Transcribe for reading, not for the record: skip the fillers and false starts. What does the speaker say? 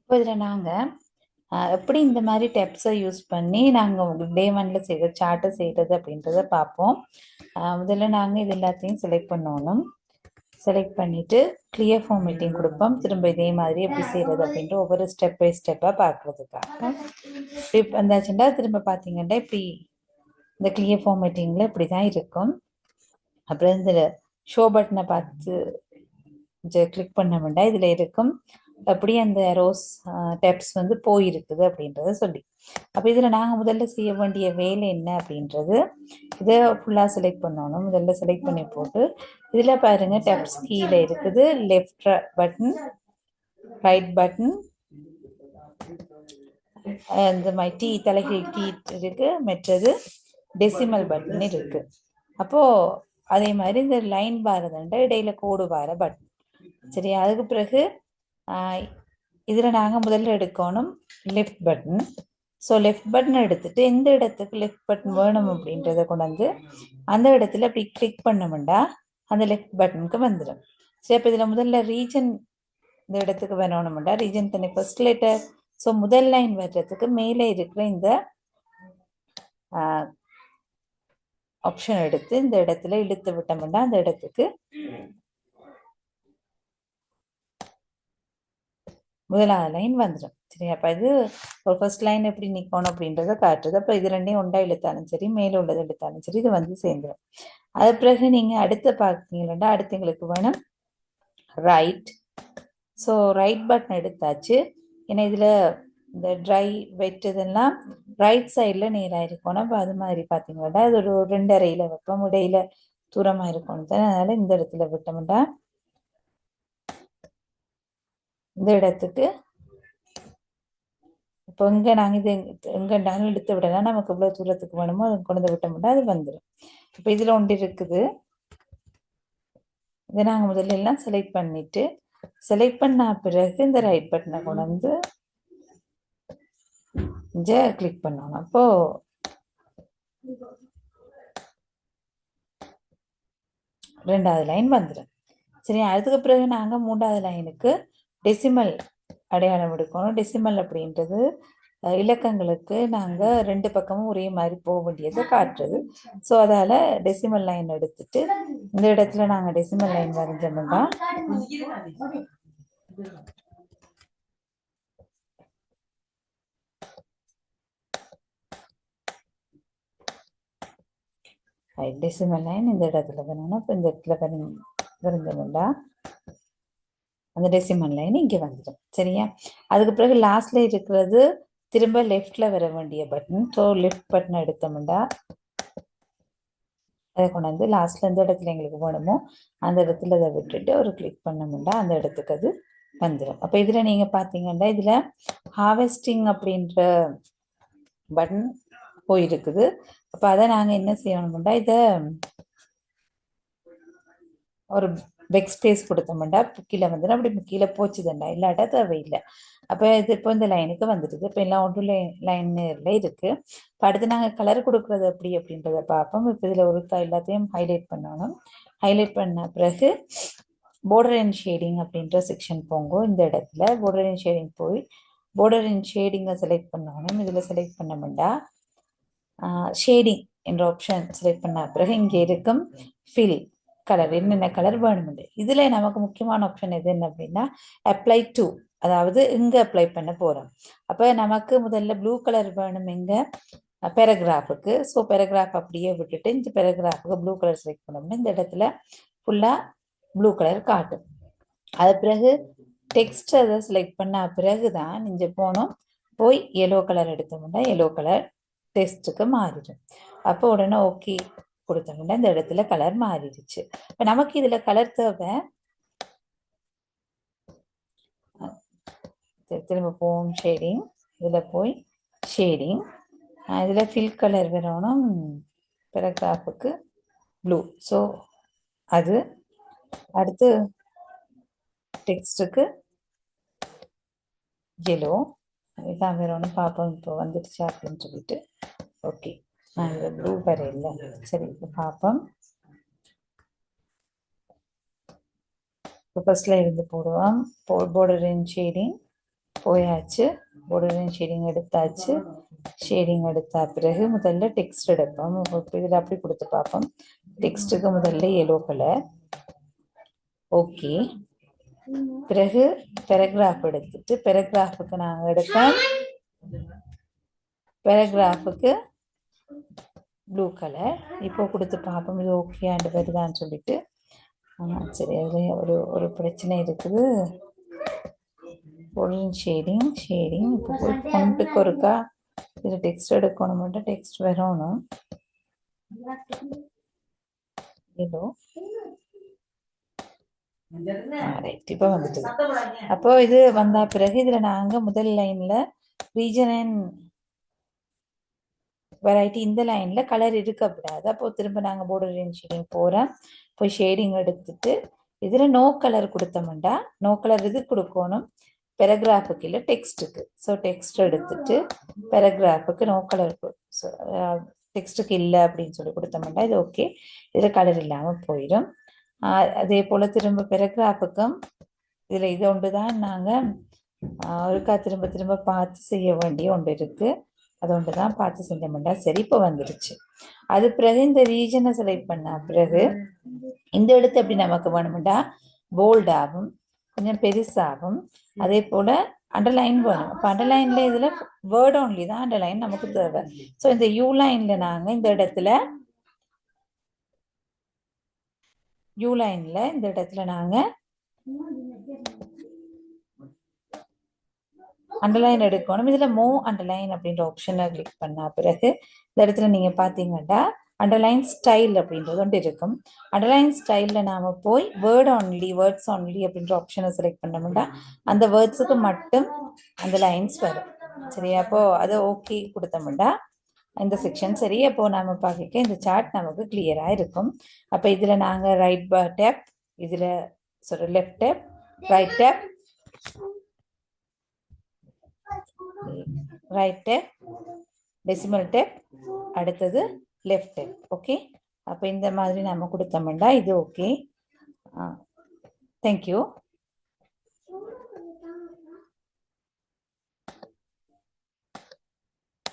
இப்போ இதில் நாங்கள் எப்படி இந்த மாதிரி டெப்ஸை யூஸ் பண்ணி நாங்கள் டே ஒன்ல செய்கிற சார்ட்டை செய்கிறது அப்படின்றத பார்ப்போம். முதல்ல நாங்கள் இது எல்லாத்தையும் செலக்ட் பண்ணணும். செலக்ட் பண்ணிவிட்டு கிளியர் ஃபார்மேட்டிங் கொடுப்போம். திரும்ப இதே மாதிரி எப்படி செய்கிறது அப்படின்ட்டு ஒவ்வொரு ஸ்டெப் பை ஸ்டெப்பாக பார்க்குறதுக்காக இப்படி வந்தாச்சுன்னா திரும்ப பார்த்தீங்கன்னா இப்படி இந்த கிளியர் ஃபார்மேட்டிங்கில் இப்படி தான் இருக்கும். அப்புறம் இந்த ஷோ பட்டனை பார்த்து கிளிக் பண்ண வேண்டாம். இதில் இருக்கும் அப்படி அந்த ரோஸ் டெப்ஸ் வந்து போயிருக்குது அப்படின்றத சொல்லி. அப்போ இதில் நாங்கள் முதல்ல செய்ய வேண்டிய வேலை என்ன அப்படின்றது இதை ஃபுல்லாக செலக்ட் பண்ணணும். முதல்ல செலக்ட் பண்ணி போட்டு இதில் பாருங்க டெப்ஸ் கீழே இருக்குது லெஃப்ட் பட்டன், ரைட் பட்டன், இந்த மாதிரி டீ தலைகீழ் டீ இருக்கு, மற்றது டெசிமல் பட்டன் இருக்கு. அப்போ அதே மாதிரி இந்த லைன் பாரதுன்ற இடையில கோடு வார பட்டன். சரி, அதுக்கு பிறகு இதில் நாங்கள் முதல்ல எடுக்கணும் left button. So left button எடுத்துட்டு எந்த இடத்துக்கு லெஃப்ட் பட்டன் வேணும் அப்படின்றத கொண்டு வந்து அந்த இடத்துல அப்படி கிளிக் பண்ணமுண்டா அந்த லெஃப்ட் பட்டனுக்கு வந்துடும். சரி, அப்போ இதில் முதல்ல ரீஜன் இந்த இடத்துக்கு வரணும்டா ரீஜன் தனி ஃபர்ஸ்ட் லெட்டர். ஸோ முதல் லைன் வர்றதுக்கு மேலே இருக்கிற இந்த ஆப்ஷன் எடுத்து இந்த இடத்துல இழுத்து விட்டோம்னா அந்த இடத்துக்கு முதலாவது லைன் வந்துடும். சரி, அப்போ இது ஒரு ஃபர்ஸ்ட் லைன் எப்படி நிற்கணும் அப்படின்றத காட்டுறது. அப்போ இது ரெண்டையும் ஒன்றா இழுத்தாலும் சரி, மேலே உள்ளது இழுத்தாலும் சரி, இது வந்து சேர்ந்துடும். அது பிறகு நீங்கள் அடுத்து பார்த்தீங்கன்னா அடுத்து எங்களுக்கு வேணும் ரைட். ஸோ ரைட் பட்டன் எடுத்தாச்சு. ஏன்னா இதில் இந்த ட்ரை வெட் இதெல்லாம் ரைட் சைடில் நேராக இருக்கணும். அப்போ அது மாதிரி பார்த்தீங்கன்னா அது ஒரு 2.5 வைப்போம், இடையில தூரமாக இருக்கணும் தானே. அதனால் இந்த இடத்துல விட்டோம்னா இந்த இடத்துக்கு இப்போ இங்கே நாங்கள் இது எங்கேண்டாலும் இழுத்து விடலாம். நமக்கு இவ்வளோ தூரத்துக்கு வேணுமோ அது கொண்டு விட்டோம்னா அது வந்துடும். இப்போ இதில் ஒன்று இருக்குது. இதை நாங்கள் முதல்ல எல்லாம் செலக்ட் பண்ணிட்டு செலக்ட் பண்ண பிறகு இந்த ரைட் பட்டனை கொண்டு வந்து இங்கே கிளிக் பண்ணணும். அப்போ ரெண்டாவது லைன் வந்துடும். சரி, அதுக்கு பிறகு நாங்கள் மூன்றாவது லைனுக்கு டெசிமல் அடையாளம் எடுக்கணும். டெசிமல் அப்படின்றது இலக்கங்களுக்கு நாங்கள் 2 பக்கமும் ஒரே மாதிரி போக வேண்டியதை காட்டுறது. ஸோ அதால் டெசிமல் லைன் எடுத்துட்டு இந்த இடத்துல நாங்கள் டெசிமல் லைன் வரைஞ்சோம்னா டெசிமல் லைன் இந்த இடத்துல பண்ணணும். இப்போ இந்த இடத்துல வரைஞ்சோம்னா அந்த டெசிமல் லைன் இங்கே வந்துடும். சரியா, அதுக்கு பிறகு லாஸ்ட்ல இருக்கிறது திரும்ப லெஃப்ட்ல வர வேண்டிய பட்டன். ஸோ லெஃப்ட் பட்டன் எடுத்தோம்னா அதை கொண்டு வந்து லாஸ்ட்ல எந்த இடத்துல எங்களுக்கு வேணுமோ அந்த இடத்துல அதை விட்டுட்டு ஒரு கிளிக் பண்ணோம்னா அந்த இடத்துக்கு அது வந்துடும். அப்போ இதில் நீங்கள் பார்த்தீங்கன்னா இதில் ஹார்வெஸ்டிங் அப்படின்ற பட்டன் போயிருக்குது. அப்போ அதை நாங்கள் என்ன செய்யணும்னா இதை ஒரு பெக் ஸ்பேஸ் கொடுத்தோம்னா கீழே வந்துடும். அப்படி கீழே போச்சுதுண்டா இல்லாட்டா தேவையில்லை. அப்போ இது இப்போ இந்த லைனுக்கு வந்துடுது. இப்போ எல்லாம் ஒன்று லைனில் இருக்குது. இப்போ அடுத்து நாங்கள் கலர் கொடுக்குறது எப்படி அப்படின்றத பார்ப்போம். இப்போ இதில் ஒரு எல்லாத்தையும் ஹைலைட் பண்ணணும். ஹைலைட் பண்ண பிறகு border and ஷேடிங் அப்படின்ற செக்ஷன் போங்க. இந்த இடத்துல border and ஷேடிங் போய் border and ஷேடிங்கை செலக்ட் பண்ணணும். இதில் செலக்ட் பண்ணோம்னா ஷேடிங் என்ற ஆப்ஷன் செலக்ட் பண்ண பிறகு இங்கே இருக்கும் ஃபில் கலர் என்னென்ன கலர் வேணுமுண்டு. இதில் நமக்கு முக்கியமான ஆப்ஷன் எது என்ன அப்படின்னா அப்ளை டு, அதாவது இங்கே அப்ளை பண்ண போகிறோம். அப்போ நமக்கு முதல்ல ப்ளூ கலர் வேணும் இங்கே பேராகிராஃபுக்கு. ஸோ பேராகிராஃப் அப்படியே விட்டுட்டு இந்த பேராகிராஃபுக்கு ப்ளூ கலர் செலக்ட் பண்ணோம்னா இந்த இடத்துல ஃபுல்லாக ப்ளூ கலர் காட்டும். அது பிறகு டெக்ஸ்ட் அதை செலக்ட் பண்ண பிறகு தான் இங்கே போனோம் போய் எல்லோ கலர் எடுத்தோம்னா எல்லோ கலர் டெக்ஸ்ட்டுக்கு மாறிடும். அப்போ உடனே ஓகே கொடுத்தோம்னா இந்த இடத்துல கலர் மாறிடுச்சு. இப்போ நமக்கு இதில் கலர் தேவை. திரும்ப போவோம் ஷேடிங். இதில் போய் ஷேடிங், இதில் ஃபில் கலர் வரணும் பேராகிராஃபுக்கு ப்ளூ. ஸோ அது அடுத்து டெக்ஸ்ட்டுக்கு எல்லோ இதான் வரணும். பார்ப்போம் இப்போ வந்துடுச்சா அப்படின்னு சொல்லிட்டு. ஓகே, நான் இதில் ப்ளூ வரையில. சரி, இப்போ பார்ப்போம். இப்போ ஃபர்ஸ்ட்ல இருந்து போடுவோம் border and ஷேடிங். போயாச்சு. borderline ஷேடிங் எடுத்தாச்சு. ஷேடிங் எடுத்த பிறகு முதல்ல டெக்ஸ்ட் எடுப்போம். இதில் அப்படி கொடுத்து பார்ப்போம். டெக்ஸ்ட்டுக்கு முதல்ல yellow கலர். ஓகே. பிறகு பேராகிராஃப் எடுத்துட்டு பேராகிராஃபுக்கு நாங்கள் எடுப்போம். பேராகிராஃபுக்கு ப்ளூ கலர். இப்போ கொடுத்து பார்ப்போம் இது ஓகேண்டு வருதான்னு சொல்லிட்டு. சரி, அதில் ஒரு பிரச்சனை இருக்குது. ஷேடிங் இப்போ போய் கொண்டுக்கு ஒருக்கா இதில் டெக்ஸ்ட் எடுக்கணும். மட்டும் டெக்ஸ்ட் வரணும். ஏதோ ரைட், இப்போ வந்துட்டு. அப்போ இது வந்தா பிறகு இதுல நாங்க முதல் லைன்ல ரீஜன் அண்ட் வெரைட்டி இந்த லைன்ல கலர் இருக்கக்கூடாது. அப்போ திரும்ப நாங்க borderline ஷேடிங் போறோம். போய் ஷேடிங் எடுத்துட்டு இதுல நோ கலர் கொடுத்தோம்டா நோ கலர் இது கொடுக்கணும் பேராகிராஃபுக்கு இல்லை டெக்ஸ்ட்டுக்கு. ஸோ டெக்ஸ்ட் எடுத்துட்டு பேராகிராஃபுக்கு நோ கலர் டெக்ஸ்ட்டுக்கு இல்லை அப்படின்னு சொல்லி கொடுத்தோம்டா இது ஓகே. இதில் கலர் இல்லாமல் போயிடும். அதே போல் திரும்ப பேராகிராஃபுக்கும் இதில் இது ஒன்று தான் நாங்கள் ஒருக்கா திரும்ப திரும்ப பார்த்து செய்ய வேண்டிய ஒன்று இருக்குது. அது ஒன்று தான் பார்த்து செஞ்சோம்டா சரி, இப்போ வந்துடுச்சு. அது பிறகு இந்த ரீஜனை செலக்ட் பண்ண பிறகு இந்த இடத்து எப்படி நமக்கு வேணும்டா போல்டாகும், கொஞ்சம் பெருசாகும். அதே போல் அண்டர்லைன் வேணும். இப்போ அண்டர்லைனில் இதில் வேர்ட் ஒன்லி தான் அண்டர்லைன் நமக்கு தேவை. ஸோ இந்த யூ லைனில் நாங்கள் இந்த இடத்துல இந்த இடத்துல நாங்கள் அண்டர்லைன் எடுக்கணும். இதில் மூ அண்டர்லைன் அப்படின்ற ஆப்ஷனை கிளிக் பண்ண பிறகு இந்த இடத்துல நீங்கள் பார்த்தீங்கன்னா அண்டர்லைன் ஸ்டைல் அப்படின்றது ஒன்று இருக்கும். அண்டர்லைன் ஸ்டைலில் நாம் போய் வேர்ட்ஸ் ஒன்லி அப்படின்ற ஆப்ஷனை செலக்ட் பண்ணோம்னா அந்த வேர்ட்ஸுக்கு மட்டும் அந்த லைன்ஸ் வரும். சரி, அப்போது அதை ஓகே கொடுத்தோம்னா இந்த செக்ஷன் சரி. அப்போது நாம் பார்க்க இந்த சார்ட் நமக்கு கிளியராக இருக்கும். அப்போ இதில் நாங்கள் ரைட் டேப், இதில் left tab, right tab, right tab, decimal tab, அடுத்தது லெஃப்ட் டேப். ஓகே, அப்போ இந்த மாதிரி நம்ம கொடுத்தோம்னா இது ஓகே. தேங்க்யூ.